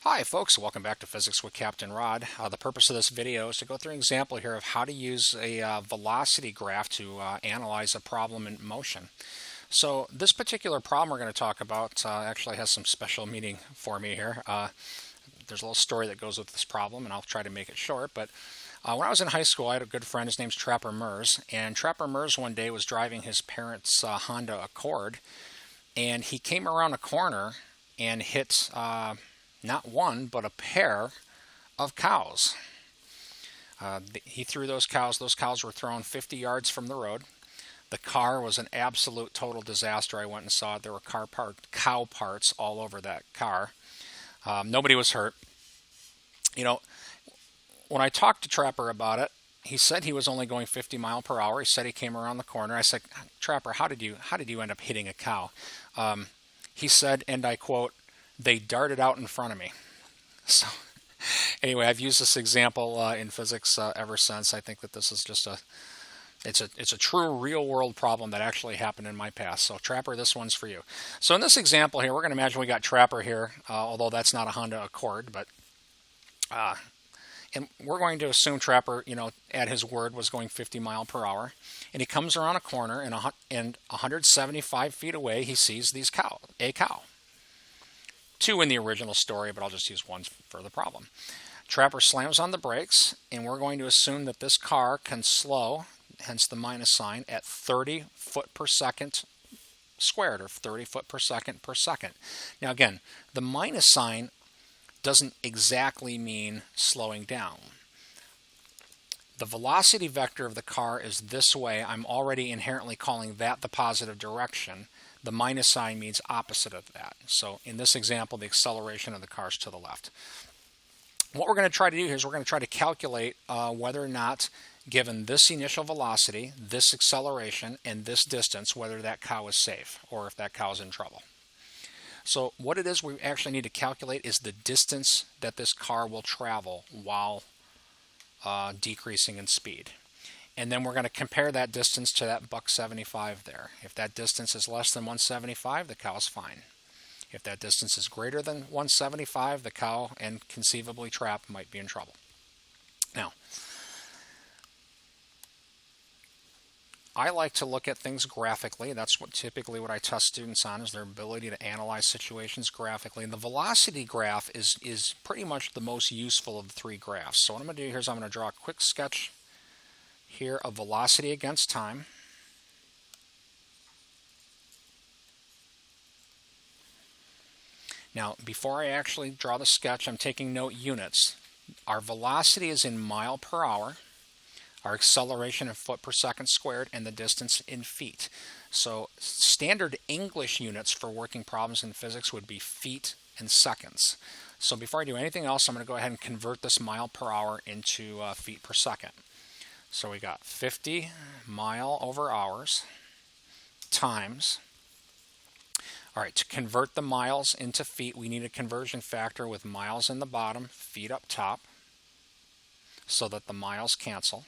Hi folks, welcome back to Physics with Captain Rod. The purpose of this video is to go through an example here of how to use a velocity graph to analyze a problem in motion. So this particular problem we're going to talk about actually has some special meaning for me here. There's a little story that goes with this problem, and I'll try to make it short. But when I was in high school, I had a good friend. His name's Trapper Mers, and Trapper Mers one day was driving his parents' Honda Accord, and he came around a corner and hit not one, but a pair of cows. He threw those cows. Those cows were thrown 50 yards from the road. The car was an absolute total disaster. I went and saw it. There were cow parts all over that car. Nobody was hurt. You know, when I talked to Trapper about it, he said he was only going 50 miles per hour. He said he came around the corner. I said, Trapper, how did you end up hitting a cow? He said, and I quote, "They darted out in front of me." So anyway, I've used this example in physics ever since. I think that this is just it's a true real world problem that actually happened in my past. So Trapper, this one's for you. So in this example here, we're going to imagine we got Trapper here, although that's not a Honda Accord, but and we're going to assume Trapper, at his word, was going 50 miles per hour, and he comes around a corner, and 175 feet away, he sees a cow. Two in the original story, but I'll just use one for the problem. Trapper slams on the brakes, and we're going to assume that this car can slow, hence the minus sign, at 30 foot per second squared, or 30 foot per second per second. Now again, the minus sign doesn't exactly mean slowing down. The velocity vector of the car is this way. I'm already inherently calling that the positive direction. The minus sign means opposite of that. So in this example, the acceleration of the car is to the left. What we're going to try to do here is we're going to try to calculate whether or not, given this initial velocity, this acceleration, and this distance, whether that cow is safe or if that cow is in trouble. So what it is we actually need to calculate is the distance that this car will travel while decreasing in speed. And then we're going to compare that distance to that $1.75 there. If that distance is less than 175, the cow's fine. If that distance is greater than 175, the cow and conceivably Trap might be in trouble. Now, I like to look at things graphically. That's typically what I test students on, is their ability to analyze situations graphically. And the velocity graph is pretty much the most useful of the three graphs. So what I'm going to do here is I'm going to draw a quick sketch here of velocity against time. Now, before I actually draw the sketch, I'm taking note units. Our velocity is in mile per hour, our acceleration in foot per second squared, and the distance in feet. So standard English units for working problems in physics would be feet and seconds. So before I do anything else, I'm going to go ahead and convert this mile per hour into feet per second. So we got 50 mile over hours times. All right, to convert the miles into feet, we need a conversion factor with miles in the bottom, feet up top, so that the miles cancel.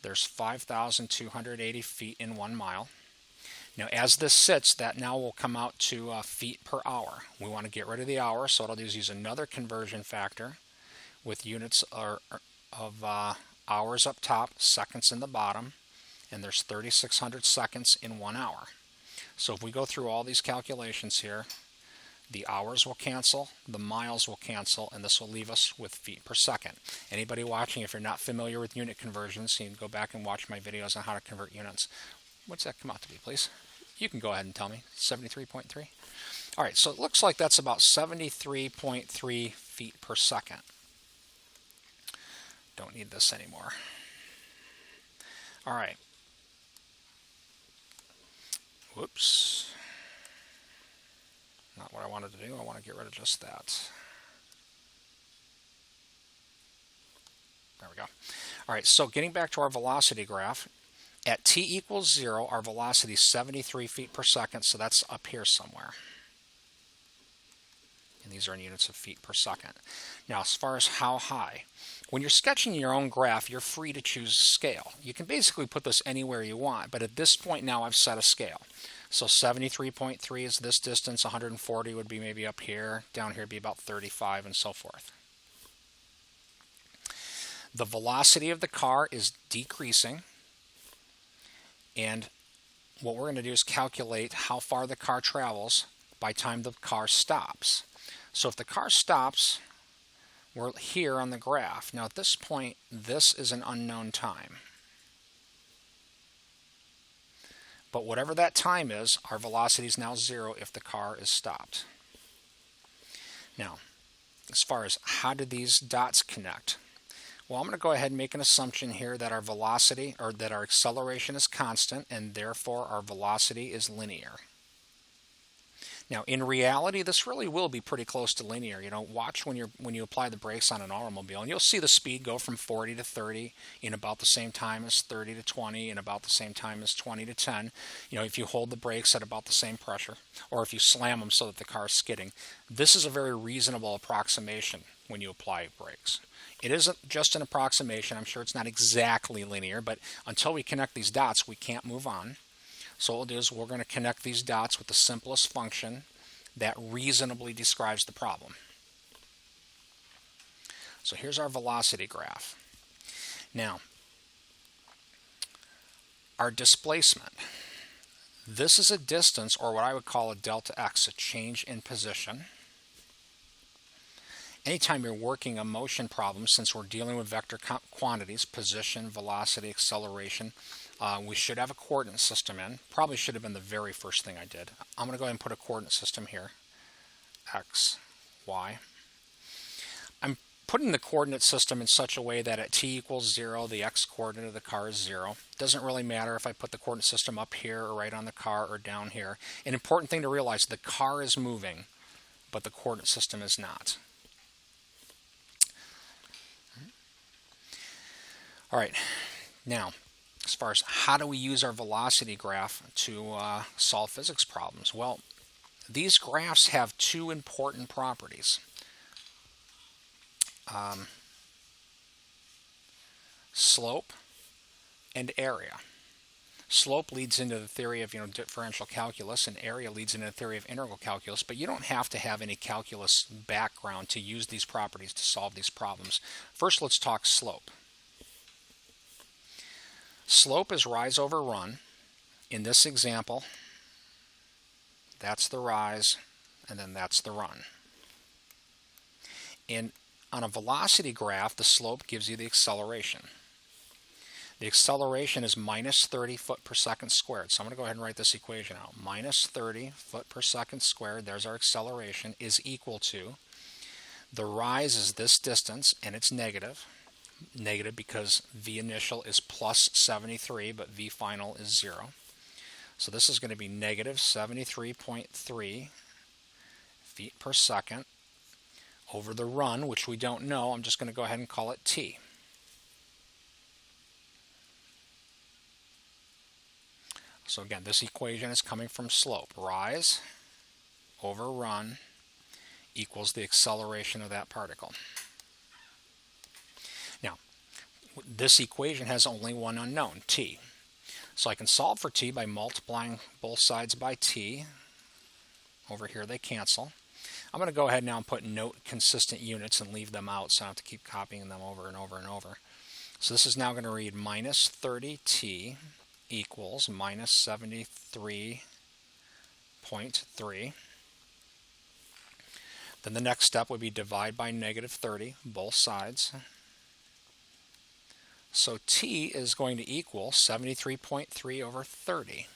There's 5,280 feet in 1 mile. Now, as this sits, that now will come out to feet per hour. We want to get rid of the hour, so what I'll do is use another conversion factor with units of hours up top, seconds in the bottom, and there's 3,600 seconds in 1 hour. So if we go through all these calculations here, the hours will cancel, the miles will cancel, and this will leave us with feet per second. Anybody watching, if you're not familiar with unit conversions, you can go back and watch my videos on how to convert units. What's that come out to be, please? You can go ahead and tell me. 73.3? All right, so it looks like that's about 73.3 feet per second. Don't need this anymore. All right. Whoops. Not what I wanted to do. I want to get rid of just that. There we go. All right, so getting back to our velocity graph, at t equals 0, our velocity is 73 feet per second, so that's up here somewhere. And these are in units of feet per second. Now, as far as how high, when you're sketching your own graph, you're free to choose scale. You can basically put this anywhere you want, but at this point now I've set a scale. So 73.3 is this distance, 140 would be maybe up here, down here would be about 35, and so forth. The velocity of the car is decreasing, and what we're going to do is calculate how far the car travels by time the car stops. So if the car stops, we're here on the graph. Now at this point, this is an unknown time. But whatever that time is, our velocity is now 0 if the car is stopped. Now, as far as how do these dots connect? Well, I'm going to go ahead and make an assumption here that our velocity, or that our acceleration is constant, and therefore our velocity is linear. Now, in reality, this really will be pretty close to linear. You know, watch when you apply the brakes on an automobile, and you'll see the speed go from 40 to 30 in about the same time as 30 to 20 in about the same time as 20 to 10. You know, if you hold the brakes at about the same pressure, or if you slam them so that the car is skidding. This is a very reasonable approximation when you apply brakes. It is just an approximation. I'm sure it's not exactly linear, but until we connect these dots, we can't move on. So what we'll do is we're going to connect these dots with the simplest function that reasonably describes the problem. So here's our velocity graph. Now, our displacement. This is a distance, or what I would call a delta x, a change in position. Anytime you're working a motion problem, since we're dealing with vector quantities, position, velocity, acceleration, we should have a coordinate system in. Probably should have been the very first thing I did. I'm going to go ahead and put a coordinate system here. X, Y. I'm putting the coordinate system in such a way that at t equals 0, the x coordinate of the car is 0. Doesn't really matter if I put the coordinate system up here or right on the car or down here. An important thing to realize, the car is moving, but the coordinate system is not. All right, now, as far as how do we use our velocity graph to solve physics problems? Well, these graphs have two important properties. Slope and area. Slope leads into the theory of differential calculus, and area leads into the theory of integral calculus, but you don't have to have any calculus background to use these properties to solve these problems. First, let's talk slope. Slope is rise over run. In this example, that's the rise, and then that's the run. And on a velocity graph, the slope gives you the acceleration. The acceleration is minus 30 foot per second squared. So I'm going to go ahead and write this equation out. Minus 30 foot per second squared, there's our acceleration, is equal to, the rise is this distance, and it's negative. Negative because v initial is plus 73, but v final is 0. So this is going to be negative 73.3 feet per second over the run, which we don't know. I'm just going to go ahead and call it t. So again, this equation is coming from slope. Rise over run equals the acceleration of that particle. Now, this equation has only one unknown, t. So I can solve for t by multiplying both sides by t. Over here they cancel. I'm going to go ahead now and put note consistent units and leave them out so I don't have to keep copying them over and over and over. So this is now going to read minus 30t equals minus 73.3. Then the next step would be divide by negative 30, both sides. So t is going to equal 73.3 over 30.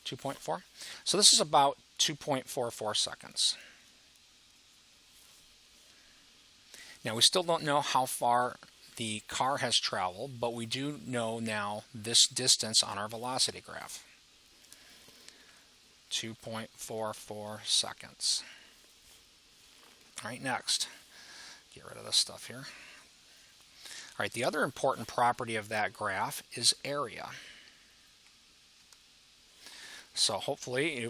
2.4. So this is about 2.44 seconds. Now we still don't know how far the car has traveled, but we do know now this distance on our velocity graph. 2.44 seconds. All right, next. Get rid of this stuff here. All right, the other important property of that graph is area. So hopefully,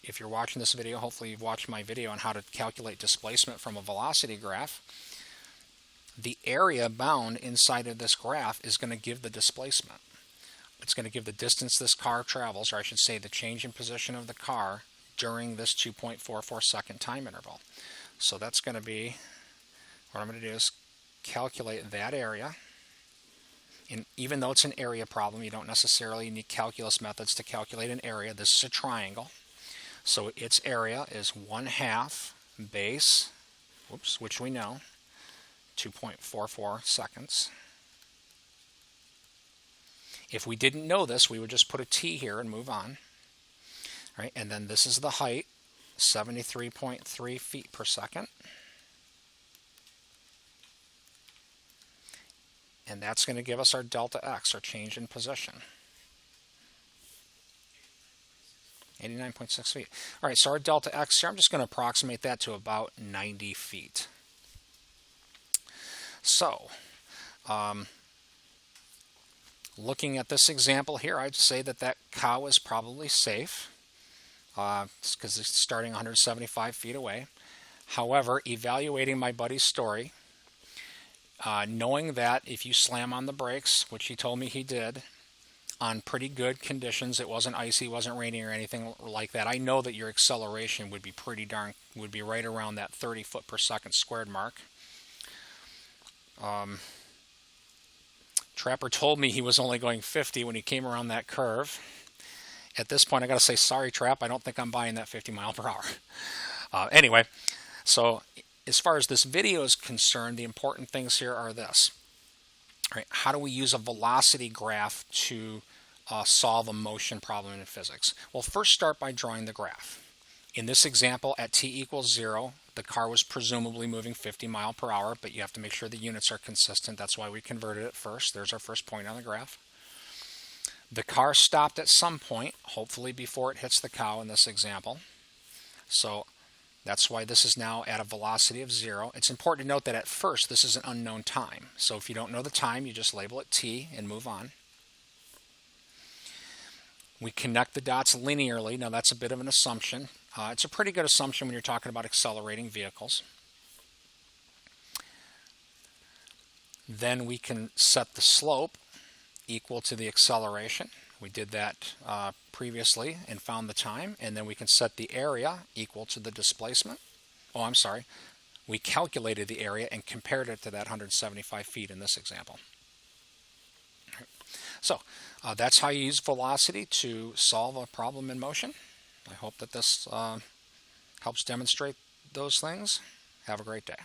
if you're watching this video, hopefully you've watched my video on how to calculate displacement from a velocity graph. The area bound inside of this graph is going to give the displacement. It's going to give the distance this car travels, or I should say the change in position of the car during this 2.44 second time interval. So that's going to be, what I'm going to do is calculate that area. And even though it's an area problem, you don't necessarily need calculus methods to calculate an area. This is a triangle. So its area is 1/2 base, which we know, 2.44 seconds. If we didn't know this, we would just put a T here and move on. All right, and then this is the height, 73.3 feet per second. And that's going to give us our delta x, our change in position. 89.6 feet. All right, so our delta x here, I'm just going to approximate that to about 90 feet. So, looking at this example here, I'd say that that cow is probably safe because it's starting 175 feet away. However, evaluating my buddy's story, knowing that if you slam on the brakes, which he told me he did, on pretty good conditions, it wasn't icy, wasn't raining or anything like that, I know that your acceleration would be would be right around that 30 foot per second squared mark. Trapper told me he was only going 50 when he came around that curve. At this point, I got to say, sorry, Trap, I don't think I'm buying that 50 mile per hour. Anyway, so as far as this video is concerned, the important things here are this. All right, how do we use a velocity graph to solve a motion problem in physics? Well, first start by drawing the graph. In this example, at t equals 0, the car was presumably moving 50 mile per hour, but you have to make sure the units are consistent. That's why we converted it first. There's our first point on the graph. The car stopped at some point, hopefully before it hits the cow in this example. So that's why this is now at a velocity of 0. It's important to note that at first this is an unknown time. So if you don't know the time, you just label it t and move on. We connect the dots linearly. Now that's a bit of an assumption. It's a pretty good assumption when you're talking about accelerating vehicles. Then we can set the slope equal to the acceleration. We did that previously and found the time. And then we can set the area equal to the displacement. Oh, I'm sorry. We calculated the area and compared it to that 175 feet in this example. So that's how you use velocity to solve a problem in motion. I hope that this helps demonstrate those things. Have a great day.